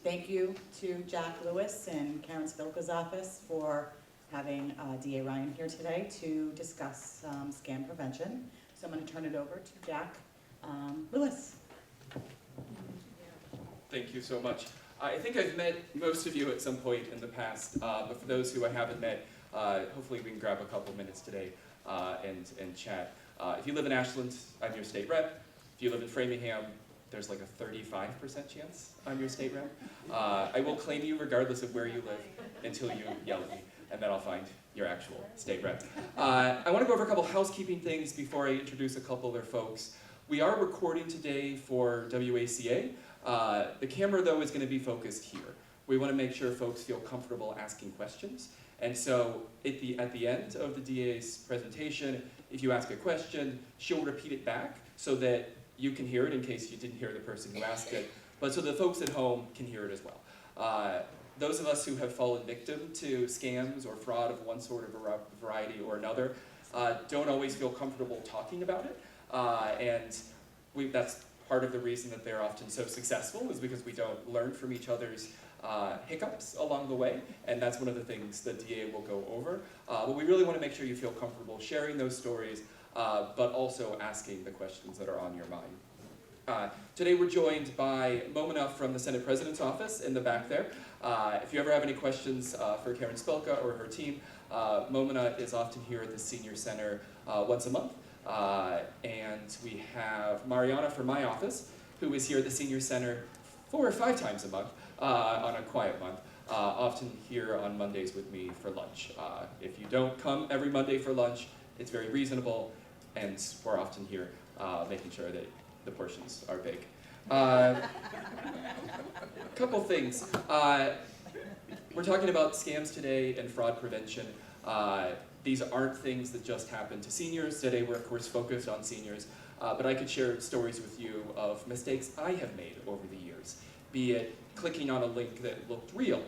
Thank you to Jack Lewis and Karen Spilka's office for having DA Ryan here today to discuss scam prevention. So I'm going to turn it over to Jack Lewis. Thank you so much. I think I've met most of you at some point in the past, but for those who I haven't met, hopefully we can grab a couple minutes today and chat. If you live in Ashland, I'm your state rep. If you live in Framingham, there's like a 35% chance I'm your state rep. I will claim you regardless of where you live until you yell at me, and then I'll find your actual state rep. I want to go over a couple housekeeping things before I introduce a couple other folks. We are recording today for WACA. The camera, though, is going to be focused here. We want to make sure folks feel comfortable asking questions. And so at the end of the DA's presentation, if you ask a question, she'll repeat it back so that you can hear it in case you didn't hear the person who asked it, but so the folks at home can hear it as well. Those of us who have fallen victim to scams or fraud of one sort of variety or another don't always feel comfortable talking about it. And that's part of the reason that they're often so successful is because we don't learn from each other's hiccups along the way, and that's one of the things that DA will go over. But we really want to make sure you feel comfortable sharing those stories, but also asking the questions that are on your mind. Today we're joined by Momina from the Senate President's Office in the back there. If you ever have any questions for Karen Spilka or her team, Momina is often here at the Senior Center once a month. And we have Mariana from my office, who is here at the Senior Center 4 or 5 times a month on a quiet month, often here on Mondays with me for lunch. If you don't come every Monday for lunch, it's very reasonable, and we're often here making sure that the portions are big. Couple things. We're talking about scams today and fraud prevention. These aren't things that just happen to seniors. Today we're of course focused on seniors, but I could share stories with you of mistakes I have made over the years, be it clicking on a link that looked real,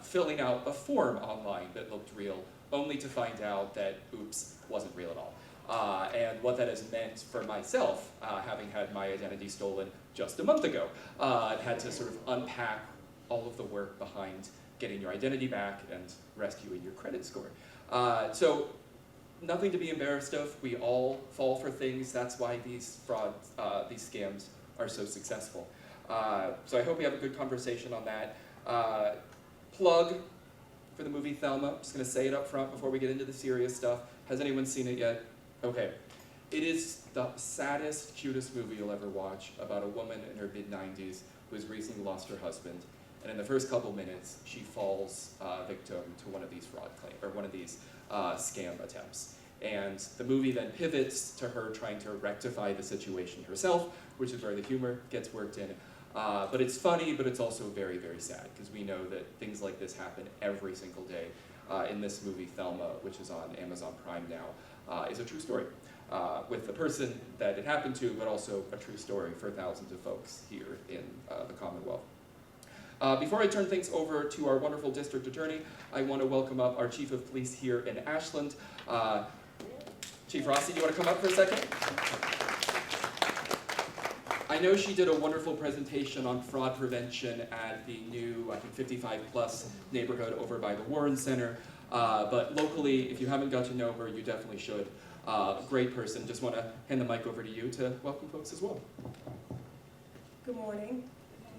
filling out a form online that looked real, only to find out that, oops, wasn't real at all. And what that has meant for myself, having had my identity stolen just a month ago, I've had to sort of unpack all of the work behind getting your identity back and rescuing your credit score. So nothing to be embarrassed of. We all fall for things. That's why these frauds, these scams are so successful. So I hope we have a good conversation on that. Plug for the movie Thelma. I'm just going to say it up front before we get into the serious stuff. Has anyone seen it yet? Okay. It is the saddest, cutest movie you'll ever watch about a woman in her mid-90s who has recently lost her husband. And in the first couple minutes, she falls victim to one of these fraud claims, or one of these scam attempts. And the movie then pivots to her trying to rectify the situation herself, which is where the humor gets worked in. But it's funny, but it's also very, very sad, because we know that things like this happen every single day. In this movie, Thelma, which is on Amazon Prime now, is a true story. With the person that it happened to, but also a true story for thousands of folks here in the Commonwealth. Before I turn things over to our wonderful district attorney, I want to welcome up our chief of police here in Ashland. Chief Rossi, do you want to come up for a second? I know she did a wonderful presentation on fraud prevention at the new, I think, 55-plus neighborhood over by the Warren Center. But locally, if you haven't got to know her, you definitely should. Great person. Just want to hand the mic over to you to welcome folks as well. Good morning.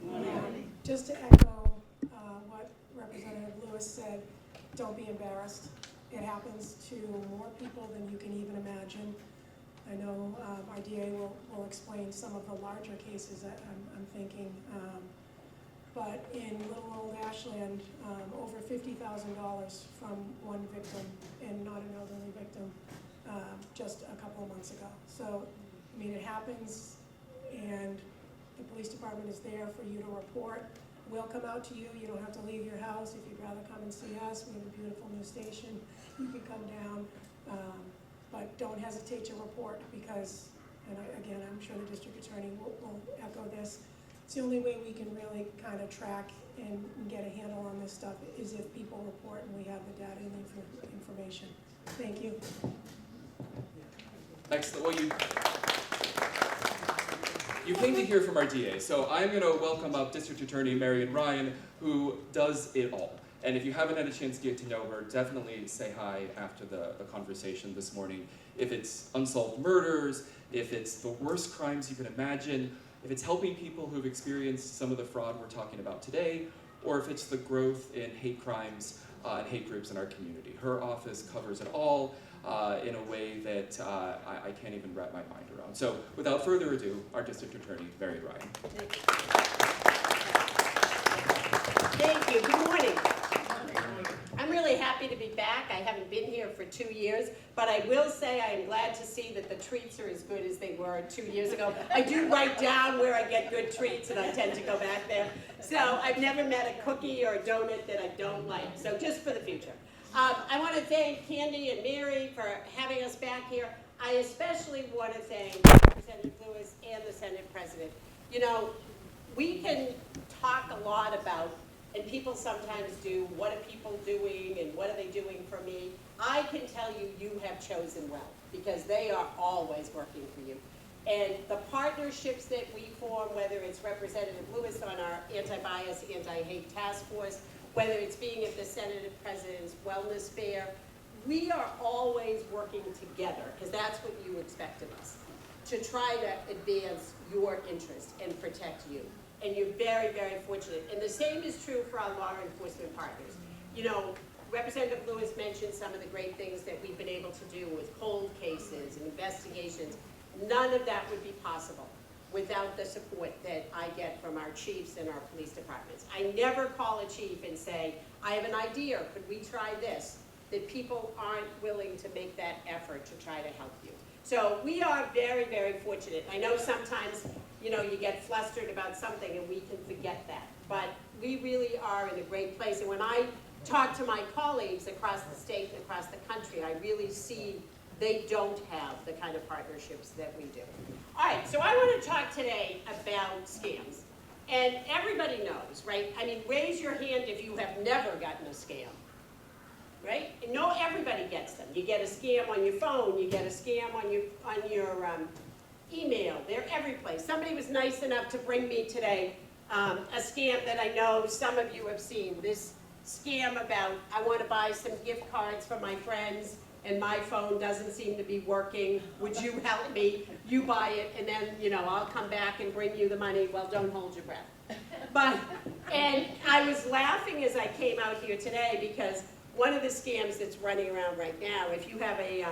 Good morning. Just to echo what Representative Lewis said, don't be embarrassed. It happens to more people than you can even imagine. I know our DA will explain some of the larger cases that I'm thinking. But in little old Ashland, over $50,000 from one victim, and not an elderly victim, just a couple of months ago. So, I mean, it happens, and the police department is there for you to report. We'll come out to you. You don't have to leave your house. If you'd rather come and see us, we have a beautiful new station. You can come down, but don't hesitate to report because, and again, I'm sure the district attorney will echo this. It's the only way we can really kind of track and get a handle on this stuff is if people report and we have the data and the information. Thank you. Excellent. Well, You came to hear from our DA, so I'm going to welcome up District Attorney Marian Ryan, who does it all. And if you haven't had a chance to get to know her, definitely say hi after the conversation this morning. If it's unsolved murders, if it's the worst crimes you can imagine, if it's helping people who've experienced some of the fraud we're talking about today, or if it's the growth in hate crimes and hate groups in our community. Her office covers it all in a way that I can't even wrap my mind around. So without further ado, our District Attorney, Marian Ryan. Thank you. Good morning. I'm really happy to be back. I haven't been here for 2 years, but I will say I am glad to see that the treats are as good as they were 2 years ago. I do write down where I get good treats, and I tend to go back there. So I've never met a cookie or a donut that I don't like, so just for the future. I want to thank Candy and Mary for having us back here. I especially want to thank Representative Lewis and the Senate President. You know, we can talk a lot about, and people sometimes do, what are people doing and what are they doing for me? I can tell you, you have chosen well, because they are always working for you. And the partnerships that we form, whether it's Representative Lewis on our anti-bias, anti-hate task force, whether it's being at the Senate President's Wellness Fair, we are always working together, because that's what you expect of us, to try to advance your interest and protect you. And you're very, very fortunate. And the same is true for our law enforcement partners. You know, Representative Lewis mentioned some of the great things that we've been able to do with cold cases and investigations. None of that would be possible without the support that I get from our chiefs and our police departments. I never call a chief and say, I have an idea, could we try this? That people aren't willing to make that effort to try to help you. So we are very, very fortunate. I know sometimes, you know, you get flustered about something and we can forget that. But we really are in a great place. And when I talk to my colleagues across the state and across the country, I really see they don't have the kind of partnerships that we do. All right, so I want to talk today about scams. And everybody knows, right? I mean, raise your hand if you have never gotten a scam. Right? And no, everybody gets them. You get a scam on your phone, you get a scam on your email. They're every place. Somebody was nice enough to bring me today a scam that I know some of you have seen. This scam about, I want to buy some gift cards for my friends and my phone doesn't seem to be working. Would you help me? You buy it and then, you know, I'll come back and bring you the money. Well, don't hold your breath. And I was laughing as I came out here today because one of the scams that's running around right now, if you have a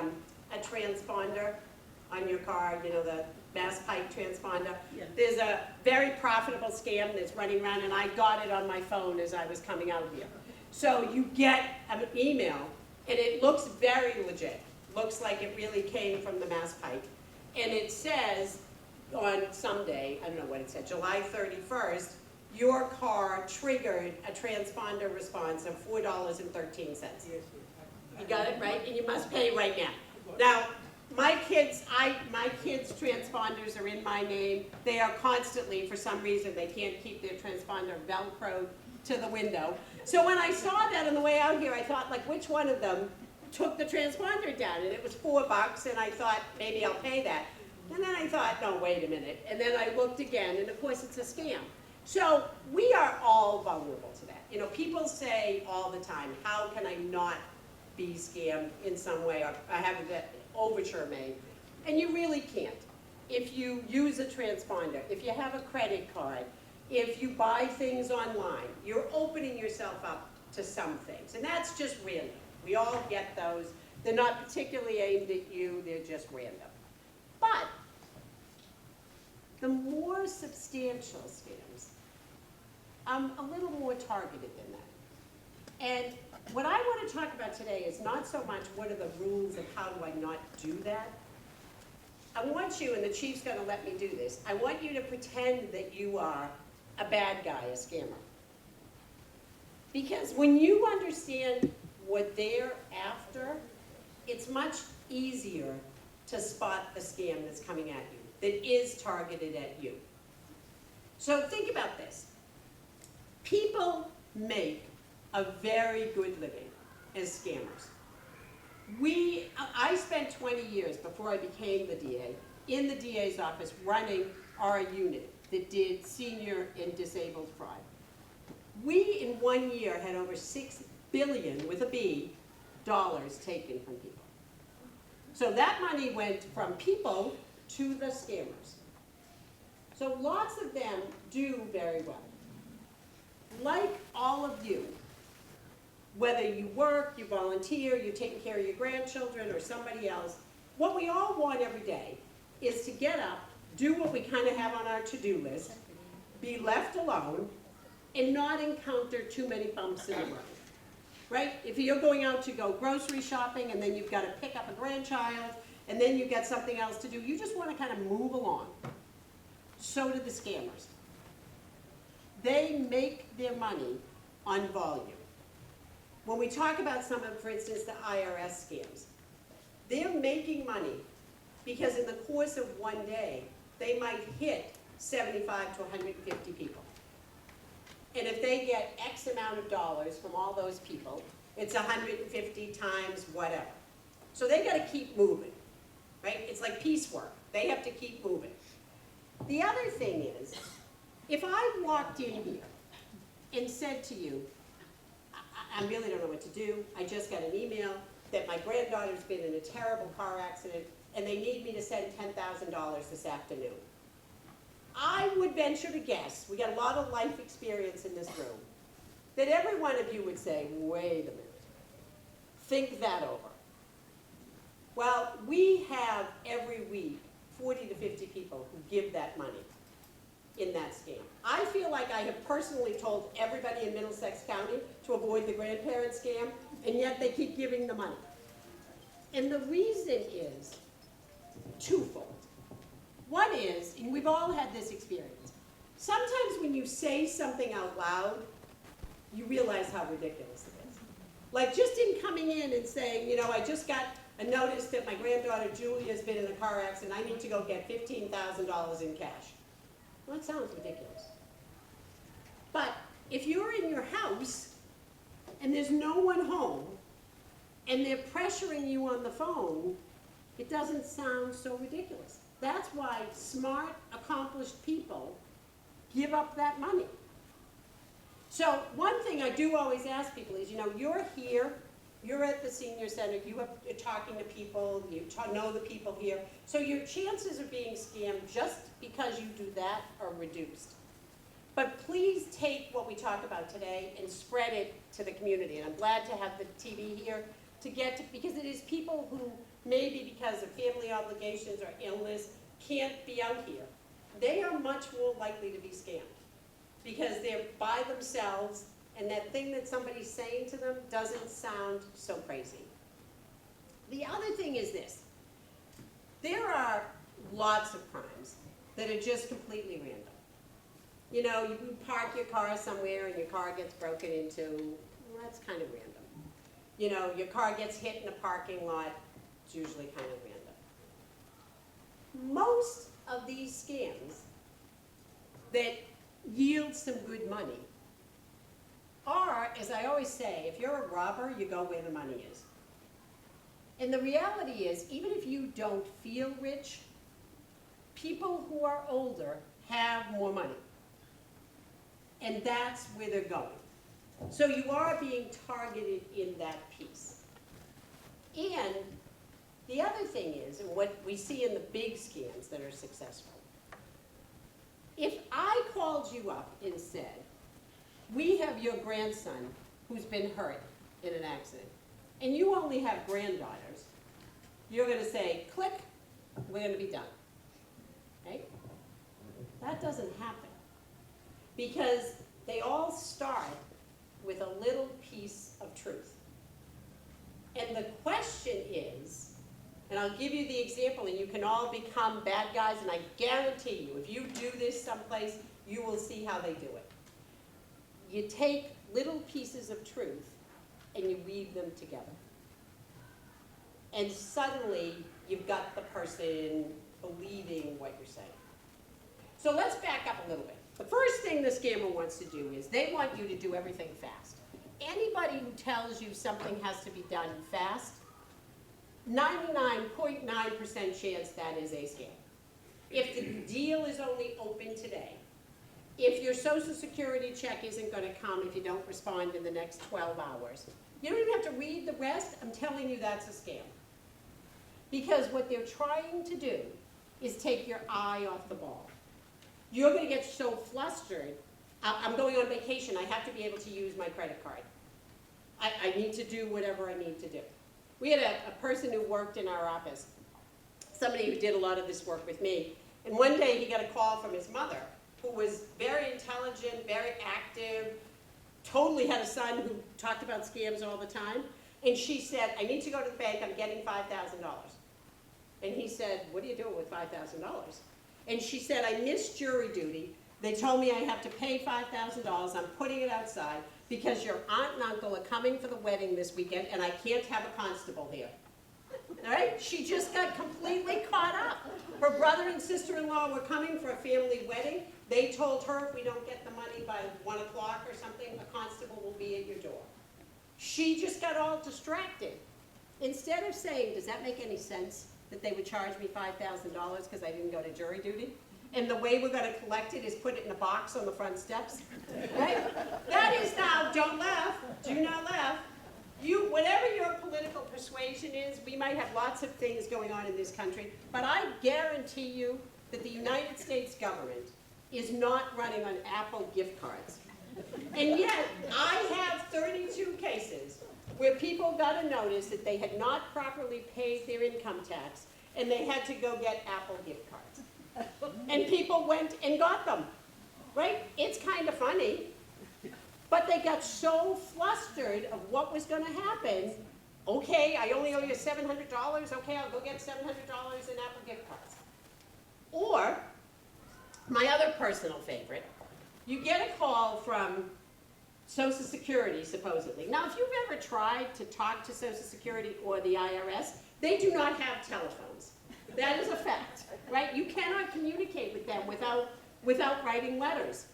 transponder on your car, you know, the Mass Pike transponder, yeah. There's a very profitable scam that's running around, and I got it on my phone as I was coming out here. So you get an email, and it looks very legit. Looks like it really came from the Mass Pike. And it says on someday, I don't know what it said, July 31st, your car triggered a transponder response of $4.13. You got it right? And you must pay right now. Now, my kids' transponders are in my name. They are constantly, for some reason, they can't keep their transponder Velcroed to the window. So when I saw that on the way out here, I thought, like, which one of them took the transponder down? And it was $4, and I thought, maybe I'll pay that. And then I thought, no, wait a minute. And then I looked again, and of course it's a scam. So we are all vulnerable to that. You know, people say all the time, how can I not be scammed in some way or have an overture made? And you really can't. If you use a transponder, if you have a credit card, if you buy things online, you're opening yourself up to some things. And that's just random. We all get those. They're not particularly aimed at you, they're just random. But the more substantial scams, a little more targeted than that. And what I want to talk about today is not so much what are the rules and how do I not do that. I want you, and the chief's going to let me do this, I want you to pretend that you are a bad guy, a scammer. Because when you understand what they're after, it's much easier to spot the scam that's coming at you, that is targeted at you. So think about this. People make a very good living as scammers. I spent 20 years before I became the DA in the DA's office running are a unit that did senior and disabled fraud. We, in 1 year, had over $6 billion, with a B, dollars taken from people. So that money went from people to the scammers. So lots of them do very well. Like all of you, whether you work, you volunteer, you're taking care of your grandchildren or somebody else, what we all want every day is to get up, do what we kind of have on our to-do list, be left alone, and not encounter too many bumps in the road. Right? If you're going out to go grocery shopping and then you've got to pick up a grandchild and then you've got something else to do, you just want to kind of move along. So do the scammers. They make their money on volume. When we talk about some of, for instance, the IRS scams, they're making money because in the course of 1 day, they might hit 75 to 150 people. And if they get X amount of dollars from all those people, it's 150 times whatever. So they got to keep moving, right? It's like piecework. They have to keep moving. The other thing is, if I walked in here and said to you, I really don't know what to do, I just got an email that my granddaughter's been in a terrible car accident and they need me to send $10,000 this afternoon. I would venture to guess, we got a lot of life experience in this room, that every one of you would say, wait a minute, think that over. Well, we have every week 40 to 50 people who give that money in that scam. I feel like I have personally told everybody in Middlesex County to avoid the grandparent scam, and yet they keep giving the money. And the reason is twofold. One is, and we've all had this experience, sometimes when you say something out loud, you realize how ridiculous it is. Like just in coming in and saying, you know, I just got a notice that my granddaughter Julia's been in a car accident, I need to go get $15,000 in cash. Well, that sounds ridiculous. But if you're in your house and there's no one home and they're pressuring you on the phone, it doesn't sound so ridiculous. That's why smart, accomplished people give up that money. So one thing I do always ask people is, you know, you're here, you're at the senior center, you're talking to people, you know the people here, so your chances of being scammed just because you do that are reduced. But please take what we talk about today and spread it to the community. And I'm glad to have the TV here to get to, because it is people who maybe because of family obligations or illness can't be out here. They are much more likely to be scammed because they're by themselves and that thing that somebody's saying to them doesn't sound so crazy. The other thing is this. There are lots of crimes that are just completely random. You know, you park your car somewhere and your car gets broken into, well, that's kind of random. You know, your car gets hit in a parking lot, it's usually kind of random. Most of these scams that yield some good money are, as I always say, if you're a robber, you go where the money is. And the reality is, even if you don't feel rich, people who are older have more money. And that's where they're going. So you are being targeted in that piece. And the other thing is, and what we see in the big scams that are successful, if I called you up and said, we have your grandson who's been hurt in an accident, and you only have granddaughters, you're going to say, click, we're going to be done. Okay? That doesn't happen. Because they all start with a little piece of truth. And the question is, and I'll give you the example, and you can all become bad guys, and I guarantee you, if you do this someplace, you will see how they do it. You take little pieces of truth, and you weave them together. And suddenly, you've got the person believing what you're saying. So let's back up a little bit. The first thing the scammer wants to do is they want you to do everything fast. Anybody who tells you something has to be done fast, 99.9% chance that is a scam. if the deal is only open today, if your Social Security check isn't gonna come if you don't respond in the next 12 hours, you don't even have to read the rest. I'm telling you that's a scam. Because what they're trying to do is take your eye off the ball. You're gonna get so flustered. I'm going on vacation, I have to be able to use my credit card. I need to do whatever I need to do. We had a person who worked in our office, somebody who did a lot of this work with me, and one day he got a call from his mother, who was very intelligent, very active, totally had a son who talked about scams all the time, and she said, I need to go to the bank, I'm getting $5,000. And he said, what are you doing with $5,000? And she said, I missed jury duty. They told me I have to pay $5,000. I'm putting it outside because your aunt and uncle are coming for the wedding this weekend and I can't have a constable here. All right? She just got completely caught up. Her brother and sister-in-law were coming for a family wedding. They told her if we don't get the money by 1 o'clock or something, a constable will be at your door. She just got all distracted. Instead of saying, does that make any sense that they would charge me $5,000 because I didn't go to jury duty? And the way we're going to collect it is put it in a box on the front steps, right? That is now, don't laugh, do not laugh. Whatever your political persuasion is, we might have lots of things going on in this country, but I guarantee you that the United States government is not running on Apple gift cards. And yet, I have 32 cases where people got a notice that they had not properly paid their income tax, and they had to go get Apple gift cards. And people went and got them, right? It's kind of funny. But they got so flustered of what was going to happen. Okay, I only owe you $700. Okay, I'll go get $700 in Apple gift cards. Or, my other personal favorite, you get a call from Social Security, supposedly. Now, if you've ever tried to talk to Social Security or the IRS, they do not have telephones. That is a fact, right? You cannot communicate with them without writing letters.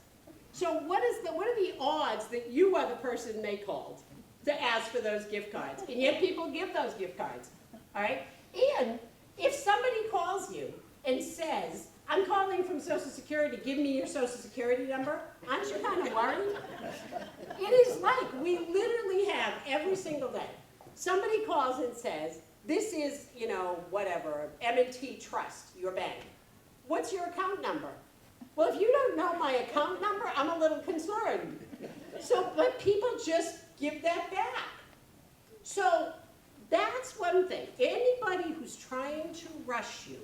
So what are the odds that you are the person they called to ask for those gift cards? And yet people give those gift cards, all right? And if somebody calls you and says, I'm calling from Social Security, give me your Social Security number, aren't you kind of worried? It is like we literally have every single day. Somebody calls and says, this is, whatever, M&T Trust, your bank. What's your account number? Well, if you don't know my account number, I'm a little concerned. But people just give that back. So that's one thing. Anybody who's trying to rush you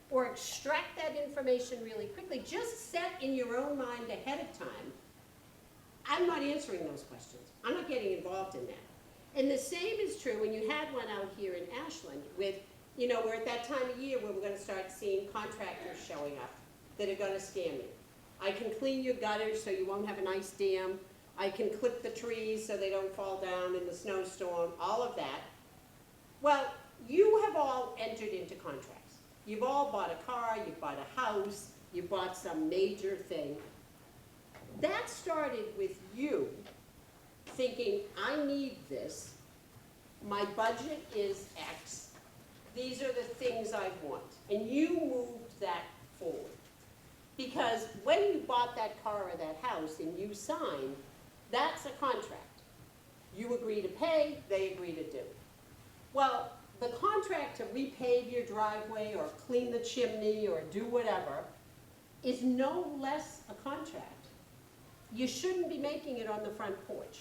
or extract that information really quickly, just set in your own mind ahead of time, I'm not answering those questions. I'm not getting involved in that. And the same is true when you had one out here in Ashland with, we're at that time of year where we're going to start seeing contractors showing up that are going to scam you. I can clean your gutters so you won't have an ice dam. I can clip the trees so they don't fall down in the snowstorm, all of that. Well, you have all entered into contracts. You've all bought a car, you've bought a house, you bought some major thing. That started with you thinking, I need this, my budget is X, these are the things I want. And you moved that forward. Because when you bought that car or that house and you signed, that's a contract. You agree to pay, they agree to do. Well, the contract to repave your driveway or clean the chimney or do whatever is no less a contract. You shouldn't be making it on the front porch.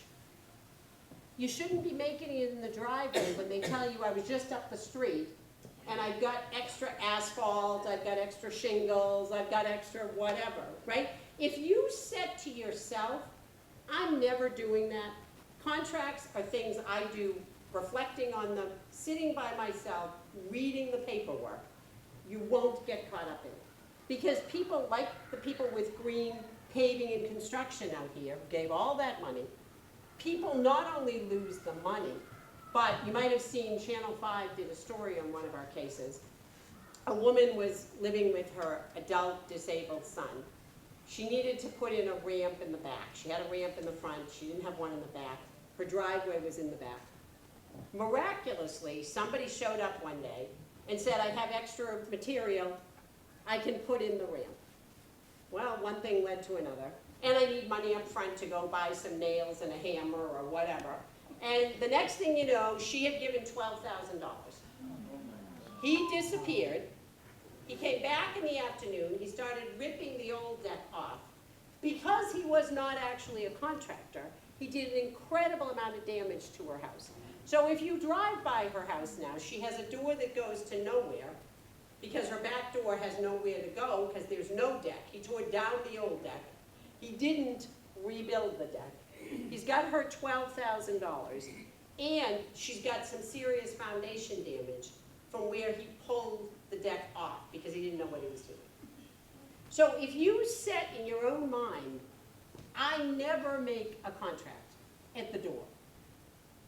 You shouldn't be making it in the driveway when they tell you I was just up the street and I've got extra asphalt, I've got extra shingles, I've got extra whatever, right? If you said to yourself, I'm never doing that. Contracts are things I do reflecting on them, sitting by myself, reading the paperwork. You won't get caught up in it. Because people like the people with green paving and construction out here, who gave all that money, people not only lose the money, but you might have seen Channel 5 did a story on one of our cases. A woman was living with her adult disabled son. She needed to put in a ramp in the back. She had a ramp in the front, she didn't have one in the back. Her driveway was in the back. Miraculously, somebody showed up one day and said, I have extra material, I can put in the ramp. Well, one thing led to another, and I need money up front to go buy some nails and a hammer or whatever. And the next thing you know, she had given $12,000. He disappeared. He came back in the afternoon. He started ripping the old deck off. Because he was not actually a contractor, he did an incredible amount of damage to her house. So if you drive by her house now, she has a door that goes to nowhere because her back door has nowhere to go because there's no deck. He tore down the old deck. He didn't rebuild the deck. He's got her $12,000, and she's got some serious foundation damage from where he pulled the deck off because he didn't know what he was doing. So if you set in your own mind, I never make a contract at the door,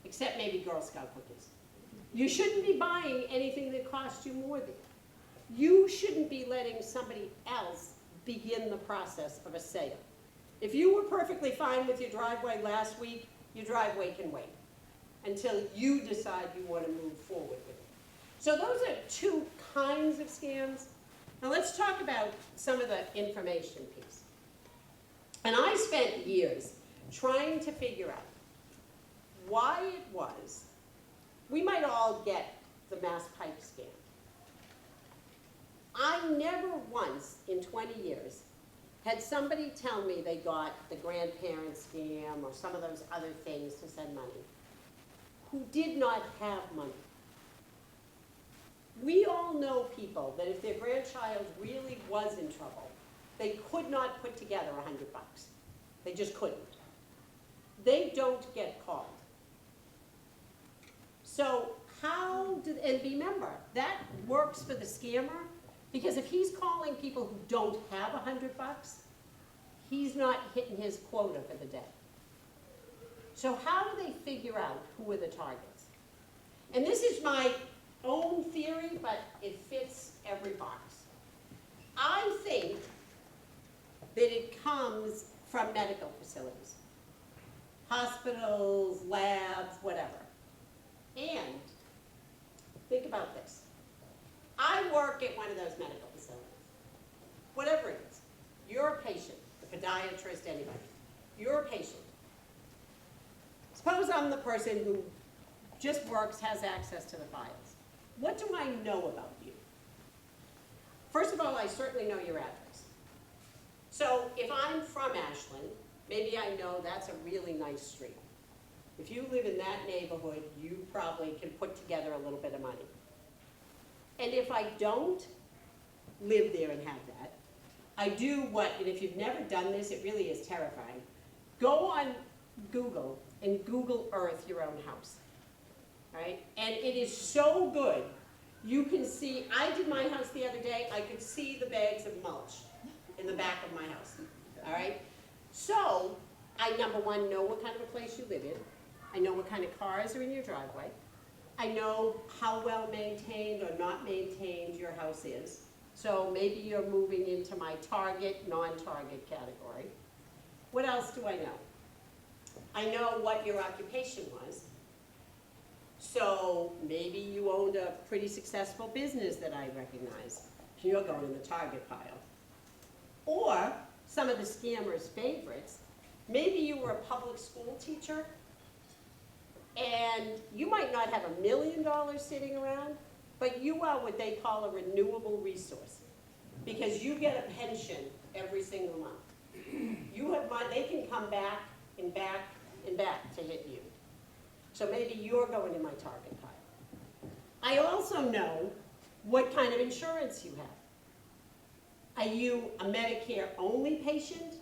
except maybe Girl Scout cookies. You shouldn't be buying anything that costs you more than. You shouldn't be letting somebody else begin the process of a sale. If you were perfectly fine with your driveway last week, your driveway can wait until you decide you want to move forward with it. So those are two kinds of scams. Now let's talk about some of the information piece. And I spent years trying to figure out why it was we might all get the mass pipe scam. I never once in 20 years had somebody tell me they got the grandparent scam or some of those other things to send money who did not have money. We all know people that if their grandchild really was in trouble, they could not put together $100. They just couldn't. They don't get called. So and remember, that works for the scammer, because if he's calling people who don't have $100, he's not hitting his quota for the day. So how do they figure out who are the targets? And this is my own theory, but it fits every box. I think that it comes from medical facilities, hospitals, labs, whatever. And think about this. I work at one of those medical facilities. Whatever it is, you're a patient, a podiatrist, anybody. You're a patient. Suppose I'm the person who just works, has access to the files. What do I know about you? First of all, I certainly know your address. So if I'm from Ashland, maybe I know that's a really nice street. If you live in that neighborhood, you probably can put together a little bit of money. And if I don't live there and have that, I do what, and if you've never done this, it really is terrifying. Go on Google and Google Earth your own house, right? And it is so good. You can see, I did my house the other day, I could see the bags of mulch in the back of my house, all right? So, I, number one, know what kind of a place you live in. I know what kind of cars are in your driveway. I know how well maintained or not maintained your house is. So maybe you're moving into my target, non-target category. What else do I know? I know what your occupation was. So maybe you owned a pretty successful business that I recognize. You're going in the target pile. Or some of the scammers' favorites, maybe you were a public school teacher and you might not have $1 million sitting around, but you are what they call a renewable resource because you get a pension every single month. You have money, they can come back and back and back to hit you. So maybe you're going in my target pile. I also know what kind of insurance you have. Are you a Medicare-only patient,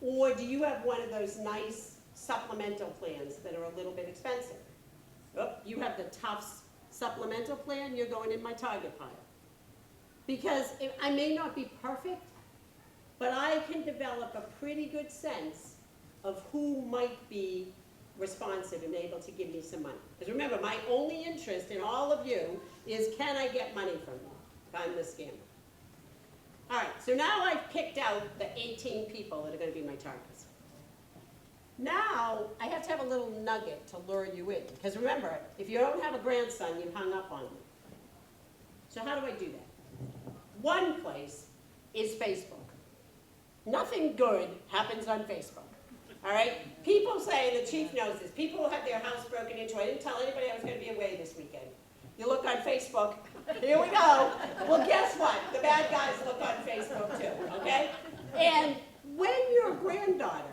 or do you have one of those nice supplemental plans that are a little bit expensive? Oh, you have the Tufts supplemental plan, you're going in my target pile. Because I may not be perfect, but I can develop a pretty good sense of who might be responsive and able to give me some money. Because remember, my only interest in all of you is, can I get money from you if I'm the scammer? All right, so now I've picked out the 18 people that are going to be my targets. Now, I have to have a little nugget to lure you in. Because remember, if you don't have a grandson, you've hung up on me. So how do I do that? One place is Facebook. Nothing good happens on Facebook. All right? People say, the chief knows this, people who had their house broken into. I didn't tell anybody I was going to be away this weekend. You look on Facebook, here we go. Well, guess what? The bad guys look on Facebook too, okay? And when your granddaughter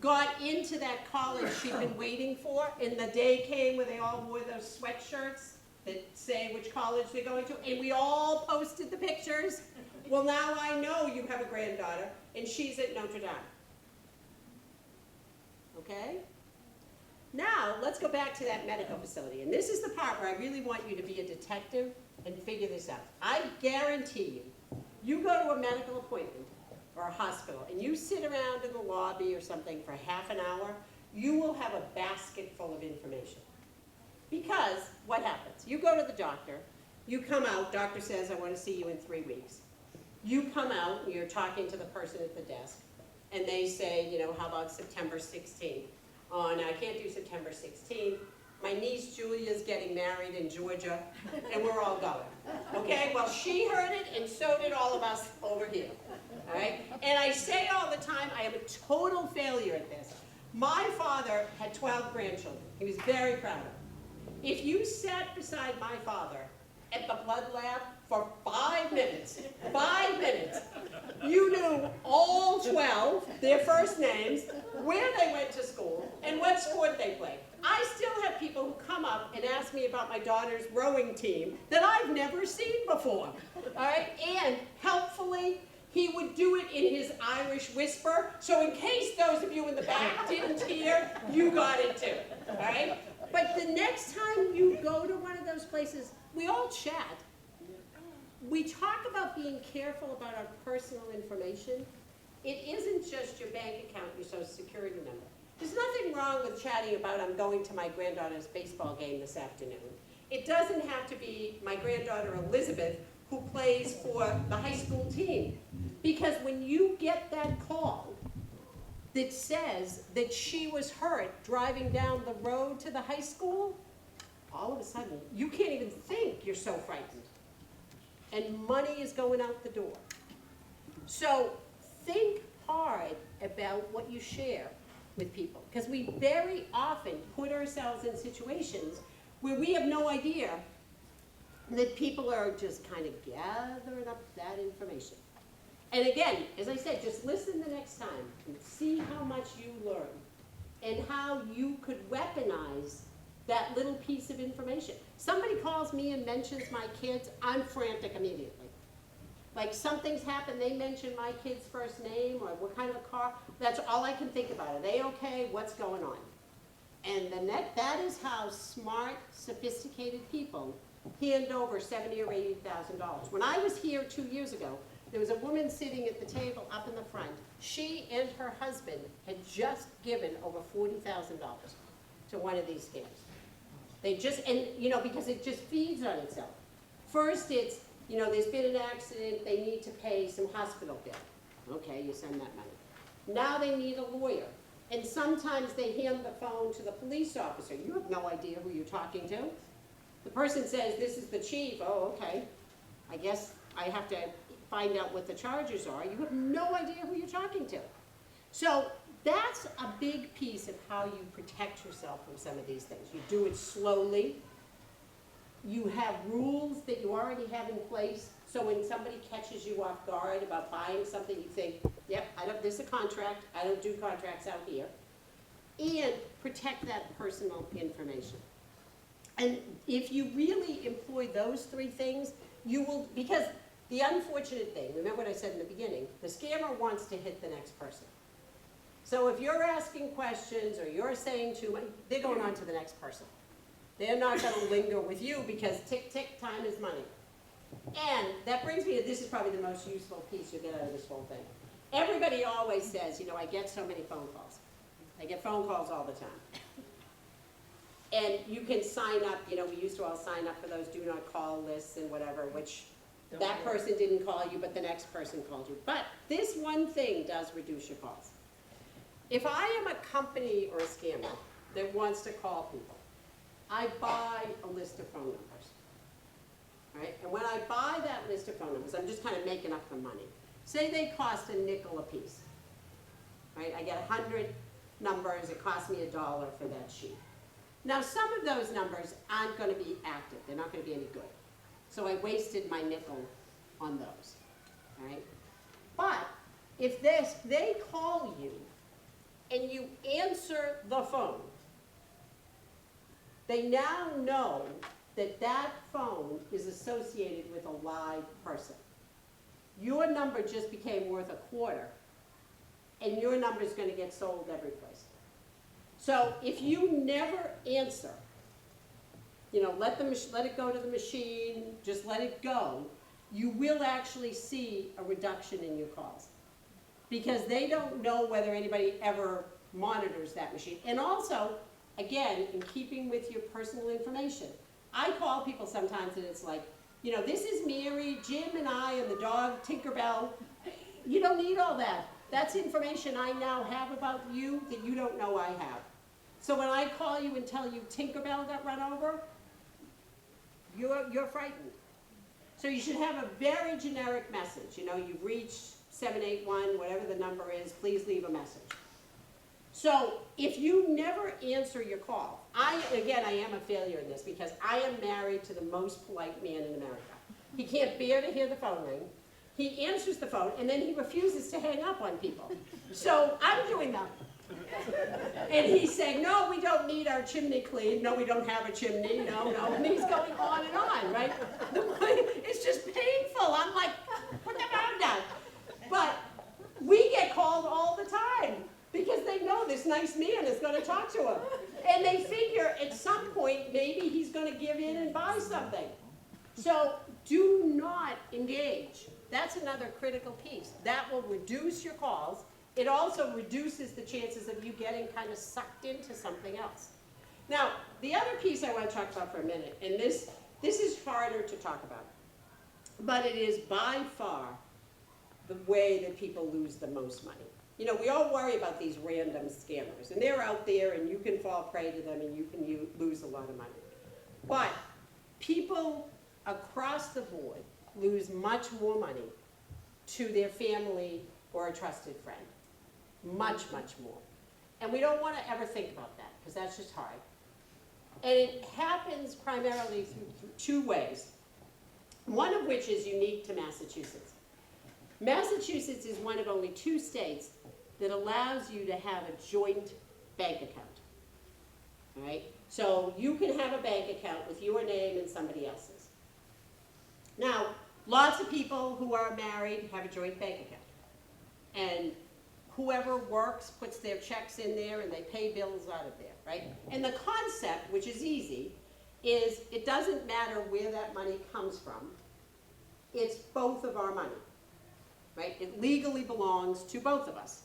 got into that college she'd been waiting for, and the day came where they all wore those sweatshirts that say which college they're going to, and we all posted the pictures, well, now I know you have a granddaughter, and she's at Notre Dame. Okay? Now, let's go back to that medical facility. And this is the part where I really want you to be a detective and figure this out. I guarantee you, you go to a medical appointment or a hospital, and you sit around in the lobby or something for half an hour, you will have a basket full of information. Because what happens? You go to the doctor, you come out, doctor says, I want to see you in 3 weeks. You come out, and you're talking to the person at the desk, and they say, you know, how about September 16th? Oh, no, I can't do September 16th. My niece Julia's getting married in Georgia, and we're all going. Okay, well, she heard it, and so did all of us over here. All right, and I say all the time, I am a total failure at this. My father had 12 grandchildren. He was very proud of them. If you sat beside my father at the blood lab for 5 minutes, you knew all 12, their first names, where they went to school, and what sport they played. I still have people who come up and ask me about my daughter's rowing team that I've never seen before. All right, and helpfully, he would do it in his Irish whisper, so in case those of you in the back didn't hear, you got it too, all right? But the next time you go to one of those places, we all chat. We talk about being careful about our personal information. It isn't just your bank account, your social security number. There's nothing wrong with chatting about I'm going to my granddaughter's baseball game this afternoon. It doesn't have to be my granddaughter Elizabeth who plays for the high school team. Because when you get that call that says that she was hurt driving down the road to the high school, all of a sudden, you can't even think, you're so frightened. And money is going out the door. So think hard about what you share with people. Because we very often put ourselves in situations where we have no idea that people are just kind of gathering up that information. And again, as I said, just listen the next time and see how much you learn and how you could weaponize that little piece of information. Somebody calls me and mentions my kids, I'm frantic immediately. Like something's happened, they mention my kid's first name or what kind of a car, that's all I can think about. Are they okay? What's going on? And that is how smart, sophisticated people hand over $70,000 or $80,000. When I was here 2 years ago, there was a woman sitting at the table up in the front. She and her husband had just given over $40,000 to one of these scams. They just, and you know, because it just feeds on itself. First it's, you know, there's been an accident, they need to pay some hospital bill. Okay, you send that money. Now they need a lawyer. And sometimes they hand the phone to the police officer. You have no idea who you're talking to. The person says, this is the chief. Oh, okay. I guess I have to find out what the charges are. You have no idea who you're talking to. So that's a big piece of how you protect yourself from some of these things. You do it slowly. You have rules that you already have in place. So when somebody catches you off guard about buying something, you think, yep, this is a contract. I don't do contracts out here. And protect that personal information. And if you really employ those three things, you will, because the unfortunate thing, remember what I said in the beginning, the scammer wants to hit the next person. So if you're asking questions or you're saying too much, they're going on to the next person. They're not going to linger with you because tick, tick, time is money. And that brings me to, this is probably the most useful piece you get out of this whole thing. Everybody always says, you know, I get so many phone calls. I get phone calls all the time. And you can sign up, you know, we used to all sign up for those do not call lists and whatever, which that person didn't call you, but the next person called you. But this one thing does reduce your calls. If I am a company or a scammer that wants to call people, I buy a list of phone numbers. right? And when I buy that list of phone numbers, I'm just kind of making up the money. Say they cost a nickel a piece, right? I get 100 numbers, it costs me $1 for that sheet. Now, some of those numbers aren't going to be active. They're not going to be any good. So I wasted my nickel on those, all right? But if they call you and you answer the phone, they now know that that phone is associated with a live person. Your number just became worth $0.25, and your number is going to get sold every place. So if you never answer, you know, let it go to the machine, just let it go, you will actually see a reduction in your calls. Because they don't know whether anybody ever monitors that machine. And also, again, in keeping with your personal information, I call people sometimes and it's like, you know, this is Mary, Jim and I and the dog Tinkerbell. You don't need all that. That's information I now have about you that you don't know I have. So when I call you and tell you Tinkerbell got run over, you're frightened. So you should have a very generic message. You know, you've reached 781, whatever the number is, please leave a message. So if you never answer your call, I am a failure in this because I am married to the most polite man in America. He can't bear to hear the phone ring. He answers the phone and then he refuses to hang up on people. So I'm doing that. And he's saying, no, we don't need our chimney cleaned. No, we don't have a chimney. No. And he's going on and on, right? It's just painful. I'm like, put the phone down. But we get called all the time because they know this nice man is going to talk to them. And they figure at some point maybe he's going to give in and buy something. So do not engage. That's another critical piece. That will reduce your calls. It also reduces the chances of you getting kind of sucked into something else. Now, the other piece I want to talk about for a minute, and this is harder to talk about, but it is by far the way that people lose the most money. You know, we all worry about these random scammers, and they're out there, and you can fall prey to them, and you can lose a lot of money. But people across the board lose much more money to their family or a trusted friend. Much, much more. And we don't want to ever think about that, because that's just hard. And it happens primarily through two ways, one of which is unique to Massachusetts. Massachusetts is one of only 2 states that allows you to have a joint bank account. All right? So you can have a bank account with your name and somebody else's. Now, lots of people who are married have a joint bank account. And whoever works puts their checks in there and they pay bills out of there, right? And the concept, which is easy, is it doesn't matter where that money comes from. It's both of our money, right? It legally belongs to both of us.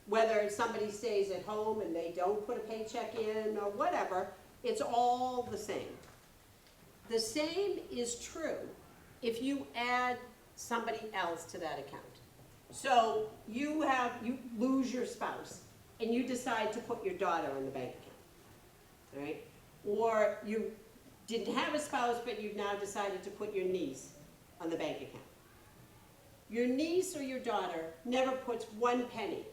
Whether somebody stays at home and they don't put a paycheck in or whatever, it's all the same. The same is true if you add somebody else to that account. So you lose your spouse and you decide to put your daughter in the bank account, all right? Or you didn't have a spouse, but you've now decided to put your niece on the bank account. Your niece or your daughter never puts 1 penny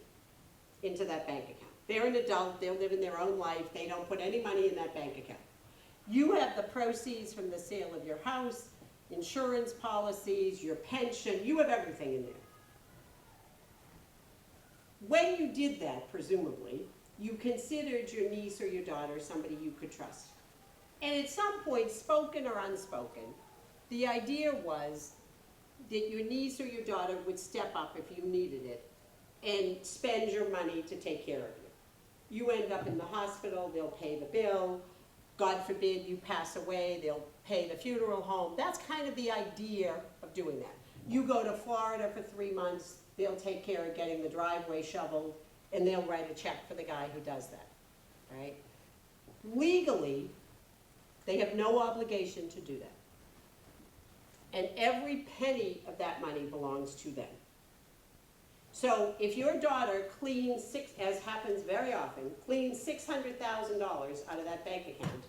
into that bank account. They're an adult, they're living their own life, they don't put any money in that bank account. You have the proceeds from the sale of your house, insurance policies, your pension, you have everything in there. When you did that, presumably, you considered your niece or your daughter somebody you could trust. And at some point, spoken or unspoken, the idea was that your niece or your daughter would step up if you needed it and spend your money to take care of you. You end up in the hospital, they'll pay the bill. God forbid you pass away, they'll pay the funeral home. That's kind of the idea of doing that. You go to Florida for 3 months, they'll take care of getting the driveway shoveled, and they'll write a check for the guy who does that, right? Legally, they have no obligation to do that. And every penny of that money belongs to them. So if your daughter cleans, as happens very often, cleans $600,000 out of that bank account,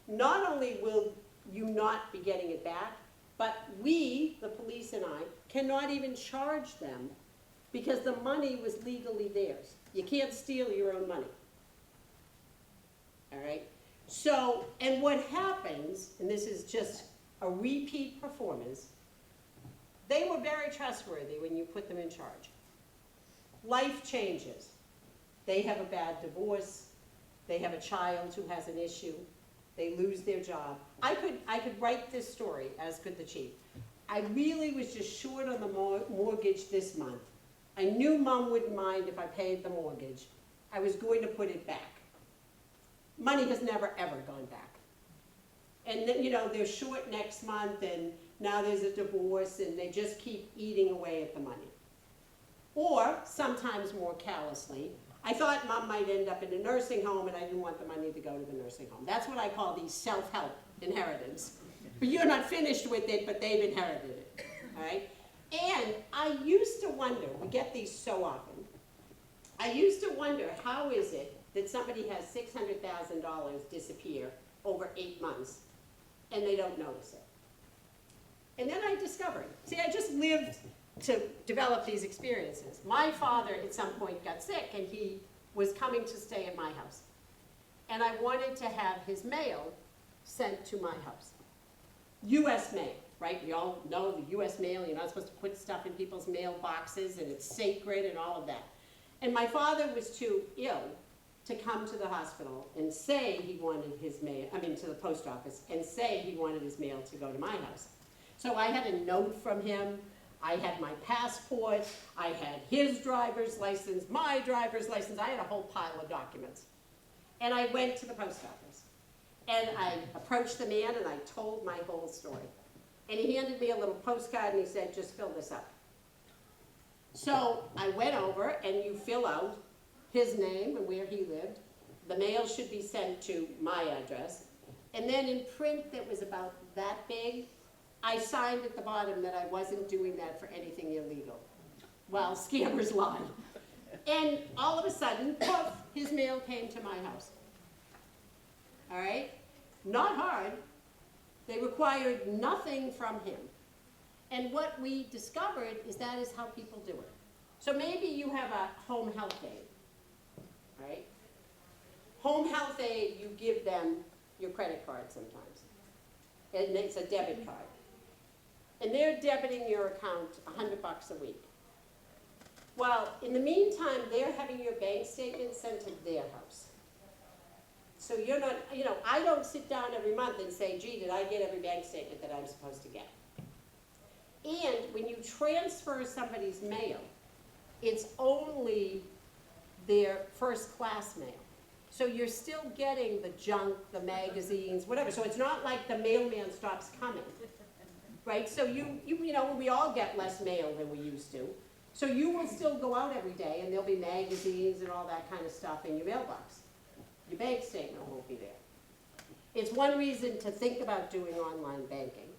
not only will you not be getting it back, But we, the police and I, cannot even charge them because the money was legally theirs. You can't steal your own money. All right? So, and what happens, and this is just a repeat performance, they were very trustworthy when you put them in charge. Life changes. They have a bad divorce. They have a child who has an issue. They lose their job. I could write this story, as could the chief. I really was just short on the mortgage this month. I knew Mom wouldn't mind if I paid the mortgage. I was going to put it back. Money has never, ever gone back. And then, you know, they're short next month, and now there's a divorce, and they just keep eating away at the money. Or, sometimes more callously, I thought Mom might end up in a nursing home, and I didn't want the money to go to the nursing home. That's what I call these self-help inheritance. But you're not finished with it, but they've inherited it, all right? And I used to wonder, we get these so often, I used to wonder, how is it that somebody has $600,000 disappear over 8 months, and they don't notice it? And then I discovered, see, I just lived to develop these experiences. My father at some point got sick, and he was coming to stay at my house. And I wanted to have his mail sent to my house. U.S. mail, right? We all know the U.S. mail, you're not supposed to put stuff in people's mailboxes, and it's sacred and all of that. And my father was too ill to come to the hospital and say he wanted his mail, to the post office, and say he wanted his mail to go to my house. So I had a note from him, I had my passport, I had his driver's license, my driver's license, I had a whole pile of documents. And I went to the post office. And I approached the man and I told my whole story. And he handed me a little postcard and he said, just fill this up. So I went over and you fill out his name and where he lived. The mail should be sent to my address. And then in print that was about that big, I signed at the bottom that I wasn't doing that for anything illegal. Well, scammers lie. And all of a sudden, poof, his mail came to my house. All right? Not hard. They required nothing from him. And what we discovered is that is how people do it. So maybe you have a home health aide, right? Home health aide, you give them your credit card sometimes. And it's a debit card. And they're debiting your account $100 a week. Well, in the meantime, they're having your bank statement sent to their house. So you're not, I don't sit down every month and say, gee, did I get every bank statement that I'm supposed to get? And when you transfer somebody's mail, it's only their first class mail. So you're still getting the junk, the magazines, whatever. So it's not like the mailman stops coming, right? So we all get less mail than we used to. So you will still go out every day and there'll be magazines and all that kind of stuff in your mailbox. Your bank statement won't be there. It's one reason to think about doing online banking.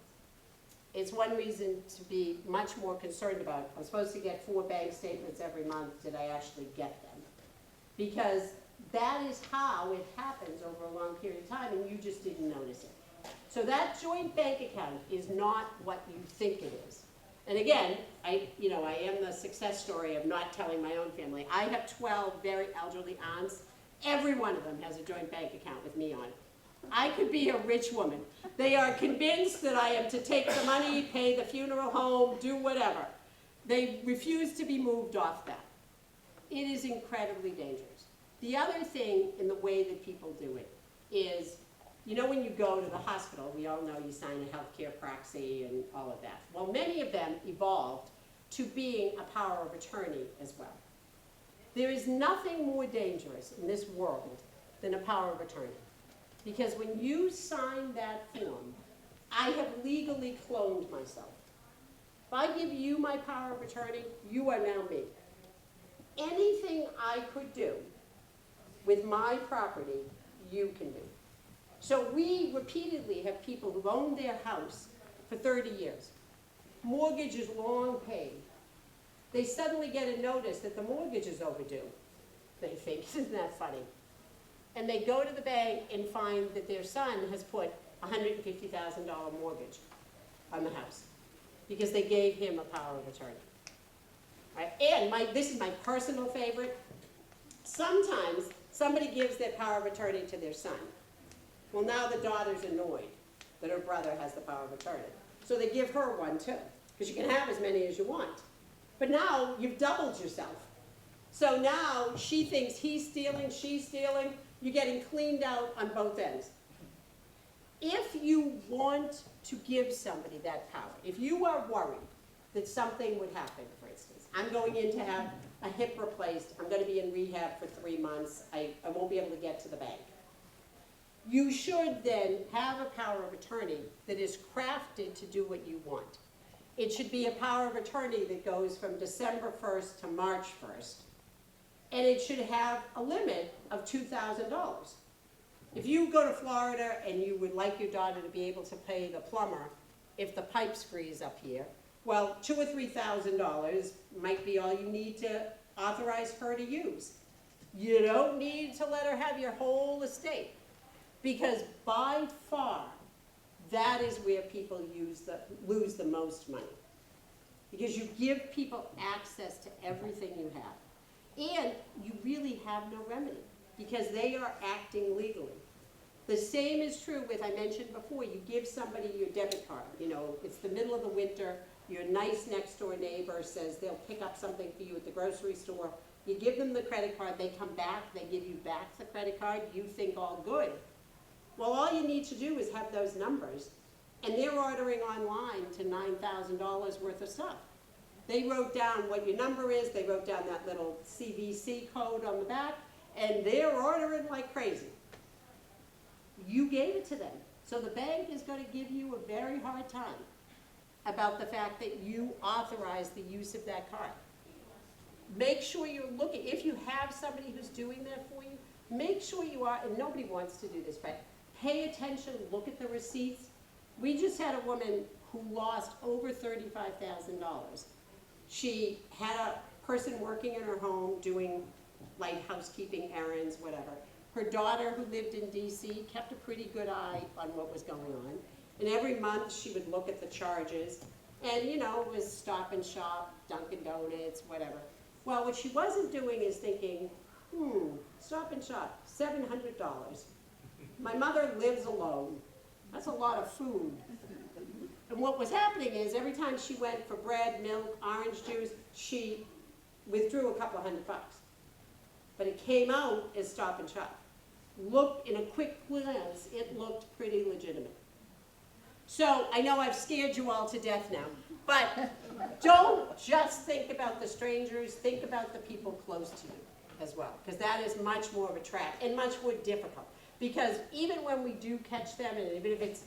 It's one reason to be much more concerned about, I'm supposed to get 4 bank statements every month, did I actually get them? Because that is how it happens over a long period of time and you just didn't notice it. So that joint bank account is not what you think it is. And again, I am the success story of not telling my own family. I have 12 very elderly aunts. Every one of them has a joint bank account with me on it. I could be a rich woman. They are convinced that I am to take the money, pay the funeral home, do whatever. They refuse to be moved off that. It is incredibly dangerous. The other thing in the way that people do it is, when you go to the hospital, we all know you sign a healthcare proxy and all of that. Well, many of them evolved to being a power of attorney as well. There is nothing more dangerous in this world than a power of attorney. Because when you sign that form, I have legally cloned myself. If I give you my power of attorney, you are now me. Anything I could do with my property, you can do. So we repeatedly have people who've owned their house for 30 years. Mortgage is long paid. They suddenly get a notice that the mortgage is overdue. They think, isn't that funny? And they go to the bank and find that their son has put $150,000 mortgage. on the house, because they gave him a power of attorney. Right? And this is my personal favorite. Sometimes somebody gives their power of attorney to their son. Well, now the daughter's annoyed that her brother has the power of attorney. So they give her one too, because you can have as many as you want. But now you've doubled yourself. So now she thinks he's stealing, she's stealing, you're getting cleaned out on both ends. If you want to give somebody that power, if you are worried that something would happen, for instance, I'm going in to have a hip replaced, I'm going to be in rehab for 3 months, I won't be able to get to the bank. You should then have a power of attorney that is crafted to do what you want. It should be a power of attorney that goes from December 1st to March 1st, and it should have a limit of $2,000. If you go to Florida and you would like your daughter to be able to pay the plumber if the pipes freeze up here, well, $2,000 or $3,000 might be all you need to authorize her to use. You don't need to let her have your whole estate, because by far, that is where people lose the most money. Because you give people access to everything you have. And you really have no remedy, because they are acting legally. The same is true with, I mentioned before, you give somebody your debit card. You know, it's the middle of the winter, your nice next door neighbor says they'll pick up something for you at the grocery store. You give them the credit card, they come back, they give you back the credit card, you think all good. Well, all you need to do is have those numbers, and they're ordering online to $9,000 worth of stuff. They wrote down what your number is, they wrote down that little CVC code on the back, and they're ordering like crazy. You gave it to them. So the bank is going to give you a very hard time about the fact that you authorized the use of that card. Make sure you're looking, if you have somebody who's doing that for you, make sure you are, and nobody wants to do this, but pay attention, look at the receipts. We just had a woman who lost over $35,000. She had a person working in her home doing light housekeeping errands, whatever. Her daughter, who lived in DC, kept a pretty good eye on what was going on. And every month she would look at the charges, and you know, it was Stop and Shop, Dunkin' Donuts, whatever. Well, what she wasn't doing is thinking, Stop and Shop, $700. My mother lives alone. That's a lot of food. And what was happening is every time she went for bread, milk, orange juice, she withdrew a couple $100. But it came out as Stop and Shop. Look, in a quick glance, it looked pretty legitimate. So I know I've scared you all to death now, but don't just think about the strangers, think about the people close to you as well, because that is much more of a trap and much more difficult. Because even when we do catch them, and even if it's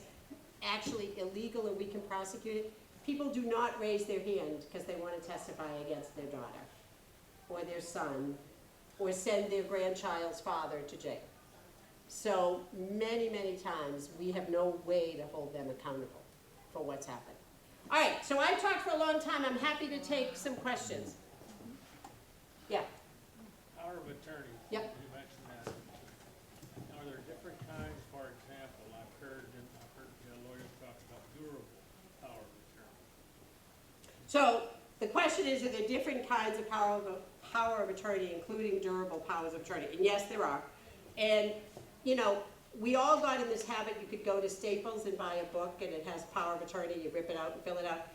actually illegal and we can prosecute it, people do not raise their hand because they want to testify against their daughter or their son or send their grandchild's father to jail. So many, many times we have no way to hold them accountable for what's happened. All right, so I've talked for a long time. I'm happy to take some questions. Yeah? Power of attorney. Yep. You mentioned that. Are there different kinds? For example, I've heard lawyers talk about durable power of attorney. So the question is, are there different kinds of power of attorney, including durable powers of attorney? And yes, there are. And, you know, we all got in this habit. You could go to Staples and buy a book, and it has power of attorney. You rip it out and fill it out.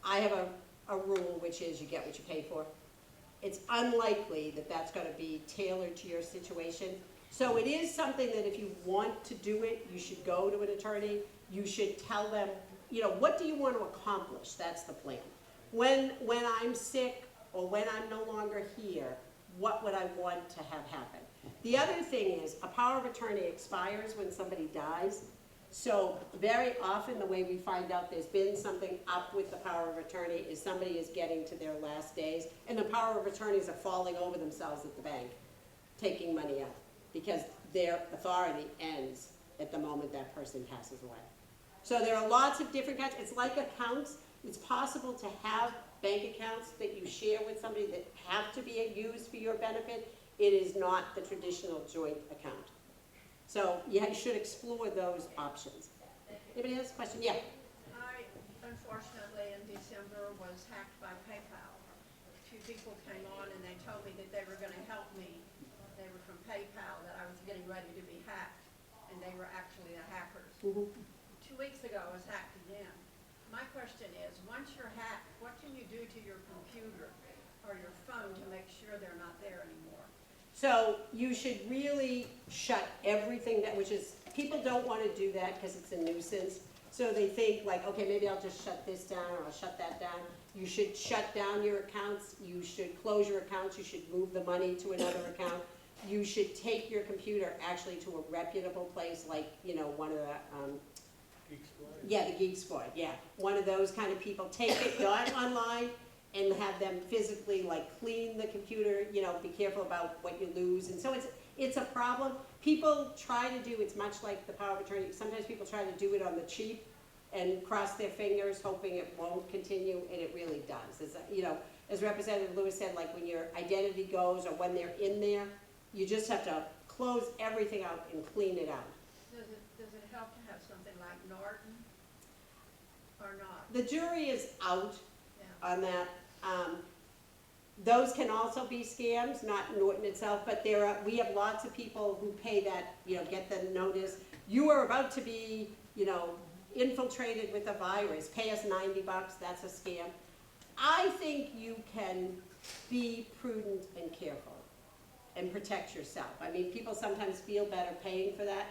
I have a rule, which is you get what you pay for. It's unlikely that that's going to be tailored to your situation. So it is something that if you want to do it, you should go to an attorney. You should tell them, you know, what do you want to accomplish? That's the plan. When I'm sick or when I'm no longer here, what would I want to have happen? The other thing is a power of attorney expires when somebody dies. So very often the way we find out there's been something up with the power of attorney is somebody is getting to their last days, and the power of attorneys are falling over themselves at the bank, taking money out, because their authority ends at the moment that person passes away. So there are lots of different kinds. It's like accounts. It's possible to have bank accounts that you share with somebody that have to be used for your benefit. It is not the traditional joint account. So you should explore those options. Anybody else? Question? Yeah. I unfortunately in December was hacked by PayPal. A few people came on and they told me that they were gonna help me. They were from PayPal, that I was getting ready to be hacked, and they were actually the hackers. 2 weeks ago, I was hacked again. My question is, once you're hacked, what can you do to your computer or your phone to make sure they're not there anymore? So you should really shut everything that, which is, people don't want to do that because it's a nuisance. So they think like, okay, maybe I'll just shut this down or I'll shut that down. You should shut down your accounts. You should close your accounts. You should move the money to another account. You should take your computer actually to a reputable place like, you know, one of the, Geek Squad? yeah, the Geek Squad, yeah. One of those kind of people. Take it, go out online and have them physically like clean the computer, you know, be careful about what you lose. And so it's a problem. People try to do, it's much like the power of attorney. Sometimes people try to do it on the cheap and cross their fingers hoping it won't continue, and it really does. It's, you know, as Representative Lewis said, like when your identity goes or when they're in there, you just have to close everything out and clean it out. Does it help to have something like Norton or not? The jury is out Yeah. on that. Those can also be scams, not Norton itself, but we have lots of people who pay that, you know, get the notice. You are about to be, you know, infiltrated with a virus. Pay us $90, that's a scam. I think you can be prudent and careful and protect yourself. I mean, people sometimes feel better paying for that.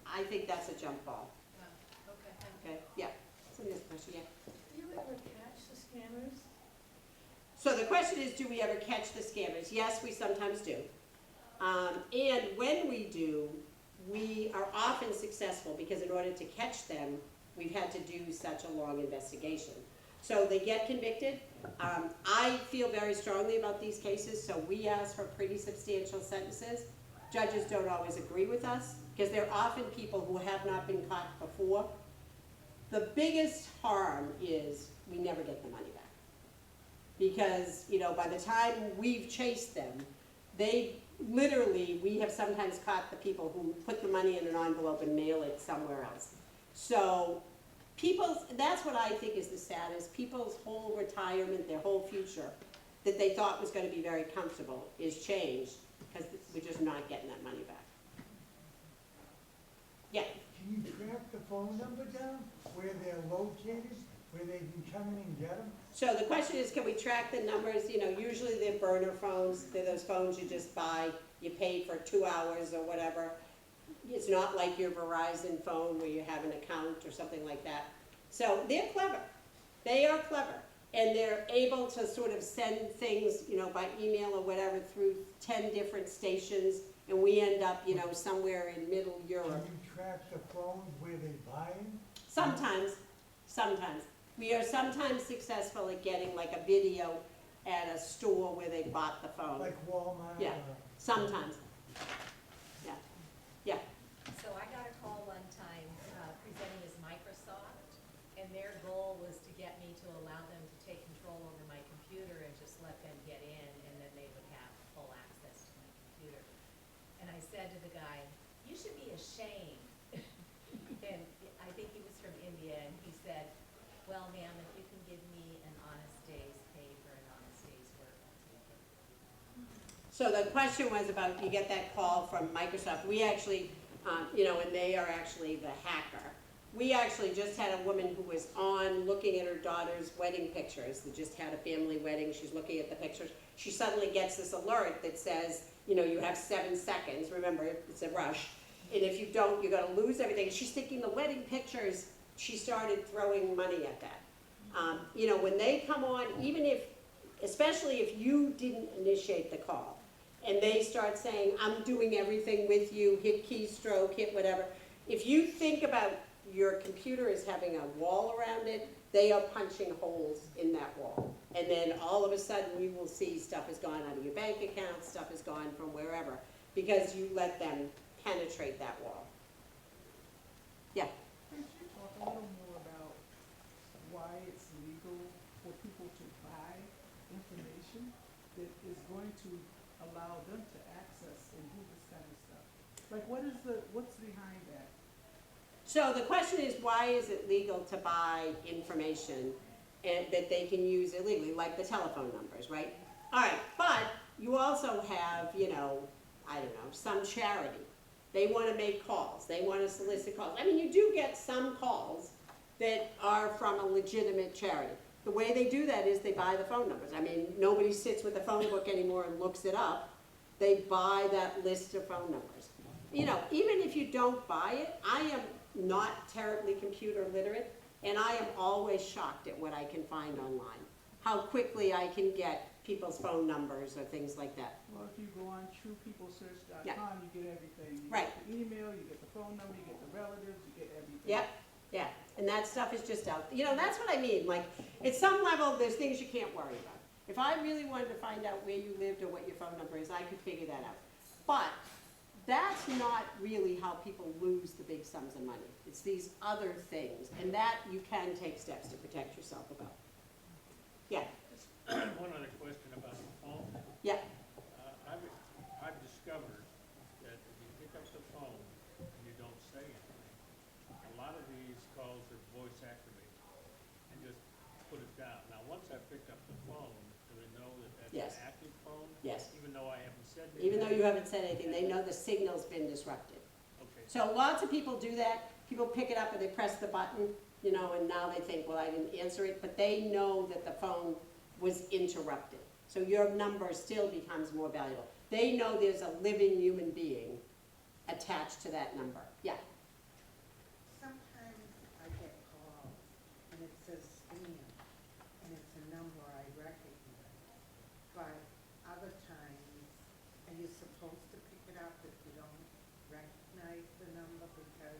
I think that's a jump ball. Okay, thank you. Okay, yeah. Somebody has a question, yeah. Do you ever catch the scammers? So the question is, do we ever catch the scammers? Yes, we sometimes do. And when we do, we are often successful because in order to catch them, we've had to do such a long investigation. So they get convicted. I feel very strongly about these cases, so we ask for pretty substantial sentences. Judges don't always agree with us because they're often people who have not been caught before. The biggest harm is we never get the money back. Because, you know, by the time we've chased them, we have sometimes caught the people who put the money in an envelope and mail it somewhere else. So that's what I think is the saddest. People's whole retirement, their whole future, that they thought was going to be very comfortable is changed because we're just not getting that money back. Yeah. Can you track the phone number down, where they're located, where they can come in and get them? So the question is, can we track the numbers? You know, usually they're burner phones. They're those phones you just buy, you pay for 2 hours or whatever. It's not like your Verizon phone where you have an account or something like that. So they're clever. They are clever. And they're able to sort of send things, you know, by email or whatever through 10 different stations. And we end up, you know, somewhere in middle Europe. Can you track the phones where they buy them? Sometimes. We are sometimes successful at getting like a video at a store where they bought the phone. Like Walmart? Yeah. Sometimes. Yeah. Yeah. So I got a call one time presenting as Microsoft, and their goal was to get me to allow them to take control over my computer and just let them get in, and then they would have full access to my computer. And I said to the guy, "You should be ashamed." And I think he was from India, and he said, "Well, ma'am, if you can give me an honest day's pay for an honest day's work, I'll take it." So the question was about, you get that call from Microsoft. We actually, you know, and they are actually the hacker. We actually just had a woman who was on looking at her daughter's wedding pictures. They just had a family wedding. She's looking at the pictures. She suddenly gets this alert that says, you know, you have 7 seconds. Remember, it's a rush. And if you don't, you're going to lose everything. And she's thinking the wedding pictures, she started throwing money at that. You know, when they come on, even if, especially if you didn't initiate the call, and they start saying, I'm doing everything with you, hit keystroke, hit whatever. If you think about your computer as having a wall around it, they are punching holes in that wall. And then all of a sudden you will see stuff has gone out of your bank account, stuff has gone from wherever, because you let them penetrate that wall. Yeah. Could you talk a little more about why it's legal for people to buy information that is going to allow them to access and do this kind of stuff? Like, what's behind that? So the question is, why is it legal to buy information and that they can use illegally, like the telephone numbers, right? All right, but you also have, you know, I don't know, some charity. They want to make calls. They want to solicit calls. I mean, you do get some calls that are from a legitimate charity. The way they do that is they buy the phone numbers. I mean, nobody sits with a phone book anymore and looks it up. They buy that list of phone numbers. You know, even if you don't buy it, I am not terribly computer literate, and I am always shocked at what I can find online. How quickly I can get people's phone numbers or things like that. Well, if you go on truepeoplesearch.com, Yeah. you get everything. You Right. get the email, you get the phone number, you get the relatives, you get everything. Yep, yeah, and that stuff is just out, you know, that's what I mean, like, at some level, there's things you can't worry about. If I really wanted to find out where you lived or what your phone number is, I could figure that out. But that's not really how people lose the big sums of money. It's these other things, and that you can take steps to protect yourself about. Yeah, One other question about the phone. yeah, I've discovered that if you pick up the phone and you don't say anything, a lot of these calls are voice activated and just put it down. Now, once I picked up the phone, do they know that that's Yes. an active phone? yes. Even though I haven't said anything? Even though you haven't said anything, they know the signal's been disrupted. Okay. So lots of people do that. People pick it up and they press the button, you know, and now they think, well, I didn't answer it, but they know that the phone was interrupted. So your number still becomes more valuable. They know there's a living human being attached to that number. Yeah, Sometimes I get calls and it says spam and it's a number I recognize. But other times, are you supposed to pick it up if you don't recognize the number because?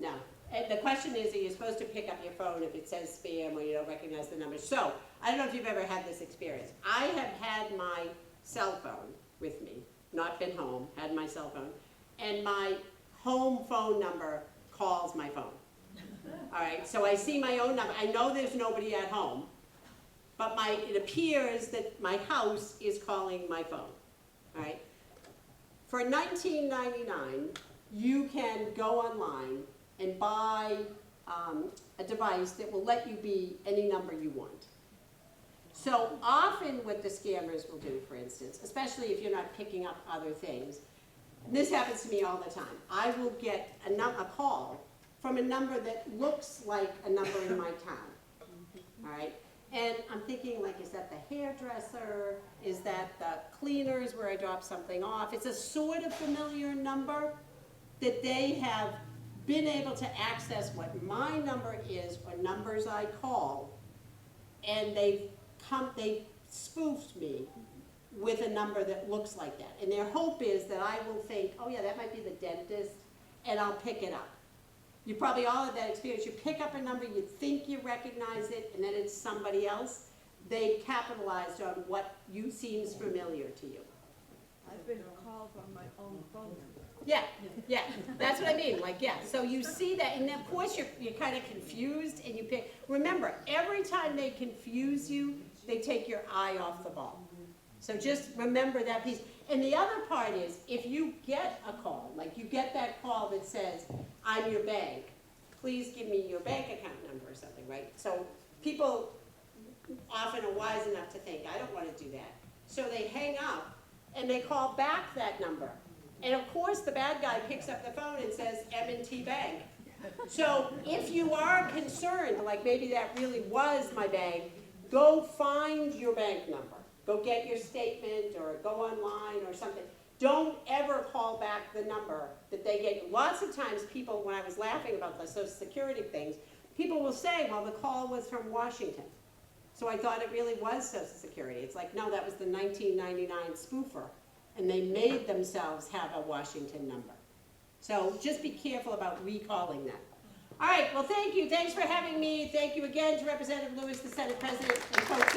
no. And the question is, are you supposed to pick up your phone if it says spam or you don't recognize the number? So, I don't know if you've ever had this experience. I have had my cell phone with me, not been home, had my cell phone, and my home phone number calls my phone. All right, so I see my own number. I know there's nobody at home, but it appears that my house is calling my phone. All right. For $19.99, you can go online and buy a device that will let you be any number you want. So often what the scammers will do, for instance, especially if you're not picking up other things, and this happens to me all the time, I will get a call from a number that looks like a number in my town, all right? And I'm thinking, like, is that the hairdresser? Is that the cleaners where I dropped something off? It's a sort of familiar number that they have been able to access what my number is or numbers I call, and they spoofed me with a number that looks like that. And their hope is that I will think, oh yeah, that might be the dentist, and I'll pick it up. You probably all have that experience. You pick up a number, you think you recognize it, and then it's somebody else. They capitalized on what seems familiar to you. I've been called on my own phone number. Yeah, yeah, that's what I mean, like, yeah, so you see that, and of course you're kind of confused, and you pick, remember, every time they confuse you, they take your eye off the ball. So just remember that piece. And the other part is, if you get a call, like you get that call that says, I'm your bank, please give me your bank account number or something, right? So people often are wise enough to think, I don't want to do that. So they hang up, and they call back that number. And of course, the bad guy picks up the phone and says, M&T Bank. So if you are concerned, like maybe that really was my bank, go find your bank number. Go get your statement or go online or something. Don't ever call back the number that they get you. Lots of times people, when I was laughing about the Social Security things, people will say, well, the call was from Washington. So I thought it really was Social Security. It's like, no, that was the 1999 spoofer. And they made themselves have a Washington number. So just be careful about recalling that. All right, well, thank you. Thanks for having me. Thank you again to Representative Lewis, the Senate President, and Coach